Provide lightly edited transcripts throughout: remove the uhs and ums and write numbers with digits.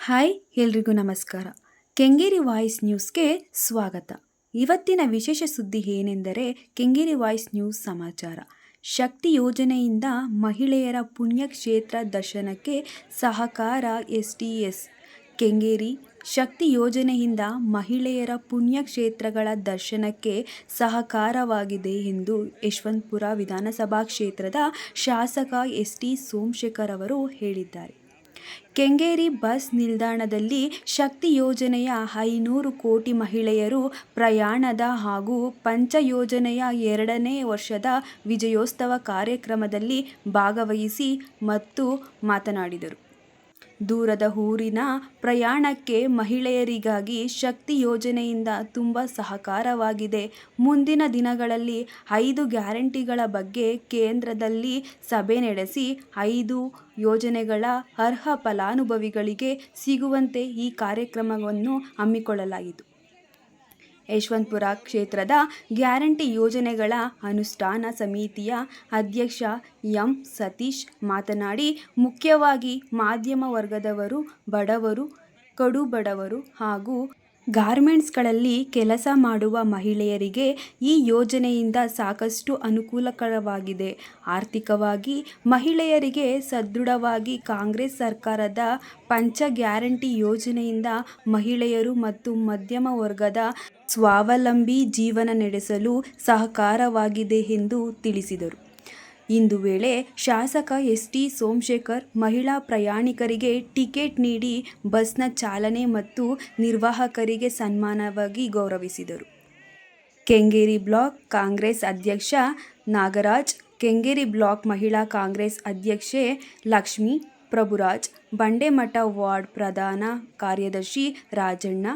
Hi ಎಲ್ರಿಗೂ ನಮಸ್ಕಾರ. Kengeri voice ನ್ಯೂಸ್ಗೆ ಸ್ವಾಗತ. ಇವತ್ತಿನ ವಿಶೇಷ ಸುದ್ದಿ ಏನೆಂದರೆ ಕೆಂಗೇರಿ ವಾಯ್ಸ್ ನ್ಯೂಸ್ ಸಮಾಚಾರ. ಶಕ್ತಿ ಯೋಜನೆಯಿಂದ ಮಹಿಳೆಯರ ಪುಣ್ಯಕ್ಷೇತ್ರ ದರ್ಶನಕ್ಕೆ ಸಹಕಾರ STS. ಕೆಂಗೇರಿ ಶಕ್ತಿ ಯೋಜನೆಯಿಂದ ಮಹಿಳೆಯರ ಪುಣ್ಯಕ್ಷೇತ್ರಗಳ ದರ್ಶನಕ್ಕೆ ಸಹಕಾರವಾಗಿದೆ ಎಂದು ಯಶವಂತಪುರ ವಿಧಾನಸಭಾ ಕ್ಷೇತ್ರದ ಶಾಸಕ ST ಸೋಮಶೇಖರ್ ಅವರು ಹೇಳಿದ್ದಾರೆ. ಕೆಂಗೇರಿ ಬಸ್ ನಿಲ್ದಾಣದಲ್ಲಿ ಶಕ್ತಿ ಯೋಜನೆಯ 500 ಕೋಟಿ ಮಹಿಳೆಯರು ಪ್ರಯಾಣದ ಹಾಗೂ ಪಂಚ ಯೋಜನೆಯ 2ನೇ ವರ್ಷದ ವಿಜಯೋತ್ಸವ ಕಾರ್ಯಕ್ರಮದಲ್ಲಿ ಭಾಗವಹಿಸಿ ಮತ್ತು ಮಾತನಾಡಿದರು. ದೂರದ ಊರಿನ ಪ್ರಯಾಣಕ್ಕೆ ಮಹಿಳೆಯರಿಗಾಗಿ ಶಕ್ತಿ ಯೋಜನೆಯಿಂದ ತುಂಬ ಸಹಕಾರವಾಗಿದೆ. ಮುಂದಿನ ದಿನಗಳಲ್ಲಿ 5 ಗ್ಯಾರಂಟಿಗಳ ಬಗ್ಗೆ ಕೇಂದ್ರದಲ್ಲಿ ಸಭೆ ನಡೆಸಿ 5 ಯೋಜನೆಗಳ ಅರ್ಹ ಫಲಾನುಭವಿಗಳಿಗೆ ಸಿಗುವಂತೆ ಈ ಕಾರ್ಯಕ್ರಮವನ್ನು ಹಮ್ಮಿಕೊಳ್ಳಲಾಯಿತು. ಯಶವಂತಪುರ ಕ್ಷೇತ್ರದ ಗ್ಯಾರಂಟಿ ಯೋಜನೆಗಳ ಅನುಷ್ಠಾನ ಸಮಿತಿಯ ಅಧ್ಯಕ್ಷ ಎಂ. ಸತೀಶ್ ಮಾತನಾಡಿ, ಮುಖ್ಯವಾಗಿ ಮಧ್ಯಮ ವರ್ಗದವರು, ಬಡವರು, ಕಡು ಬಡವರು ಹಾಗೂ ಗಾರ್ಮೆಂಟ್ಸ್ಗಳಲ್ಲಿ ಕೆಲಸ ಮಾಡುವ ಮಹಿಳೆಯರಿಗೆ ಈ ಯೋಜನೆಯಿಂದ ಸಾಕಷ್ಟು ಅನುಕೂಲಕರವಾಗಿದೆ. ಆರ್ಥಿಕವಾಗಿ ಮಹಿಳೆಯರಿಗೆ ಸದೃಢವಾಗಿ ಕಾಂಗ್ರೆಸ್ ಸರ್ಕಾರದ ಪಂಚ ಗ್ಯಾರಂಟಿ ಯೋಜನೆಯಿಂದ ಮಹಿಳೆಯರು ಮತ್ತು ಮಧ್ಯಮ ವರ್ಗದ ಸ್ವಾವಲಂಬಿ ಜೀವನ ನಡೆಸಲು ಸಹಕಾರವಾಗಿದೆ ಎಂದು ತಿಳಿಸಿದರು. ಇಂದು ವೇಳೆ ಶಾಸಕ ST ಸೋಮಶೇಖರ್ ಮಹಿಳಾ ಪ್ರಯಾಣಿಕರಿಗೆ ಟಿಕೆಟ್ ನೀಡಿ ಬಸ್ನ ಚಾಲನೆ ಮತ್ತು ನಿರ್ವಾಹಕರಿಗೆ ಸನ್ಮಾನವಾಗಿ ಗೌರವಿಸಿದರು. ಕೆಂಗೇರಿ ಬ್ಲಾಕ್ ಕಾಂಗ್ರೆಸ್ ಅಧ್ಯಕ್ಷ ನಾಗರಾಜ್, ಕೆಂಗೇರಿ ಬ್ಲಾಕ್ ಮಹಿಳಾ ಕಾಂಗ್ರೆಸ್ ಅಧ್ಯಕ್ಷೆ ಲಕ್ಷ್ಮೀ ಪ್ರಭುರಾಜ್, ಬಂಡೆಮಠ ವಾರ್ಡ್ ಪ್ರಧಾನ ಕಾರ್ಯದರ್ಶಿ ರಾಜಣ್ಣ,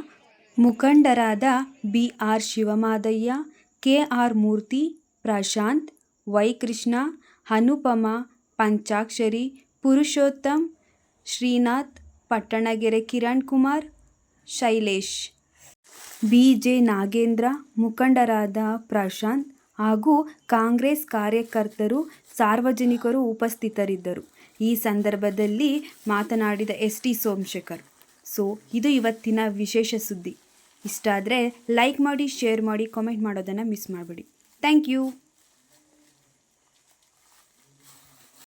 ಮುಖಂಡರಾದ BR ಶಿವಮಾದಯ್ಯ, KR ಮೂರ್ತಿ, ಪ್ರಶಾಂತ್, Y ಕೃಷ್ಣ, ಅನುಪಮ, ಪಂಚಾಕ್ಷರಿ, ಪುರುಷೋತ್ತಮ್, ಶ್ರೀನಾಥ್, ಪಟ್ಟಣಗೆರೆ ಕಿರಣ್ ಕುಮಾರ್, ಶೈಲೇಶ್, BJ ನಾಗೇಂದ್ರ, ಮುಖಂಡರಾದ ಪ್ರಶಾಂತ್ ಹಾಗೂ ಕಾಂಗ್ರೆಸ್ ಕಾರ್ಯಕರ್ತರು, ಸಾರ್ವಜನಿಕರು ಉಪಸ್ಥಿತರಿದ್ದರು. ಈ ಸಂದರ್ಭದಲ್ಲಿ ಮಾತನಾಡಿದ ST ಸೋಮಶೇಖರ್, ಇದು ಇವತ್ತಿನ ವಿಶೇಷ ಸುದ್ದಿ. ಇಷ್ಟ ಆದರೆ ಲೈಕ್ ಮಾಡಿ, ಶೇರ್ ಮಾಡಿ, ಕಾಮೆಂಟ್ ಮಾಡೋದನ್ನು ಮಿಸ್ ಮಾಡಬೇಡಿ. Thank you.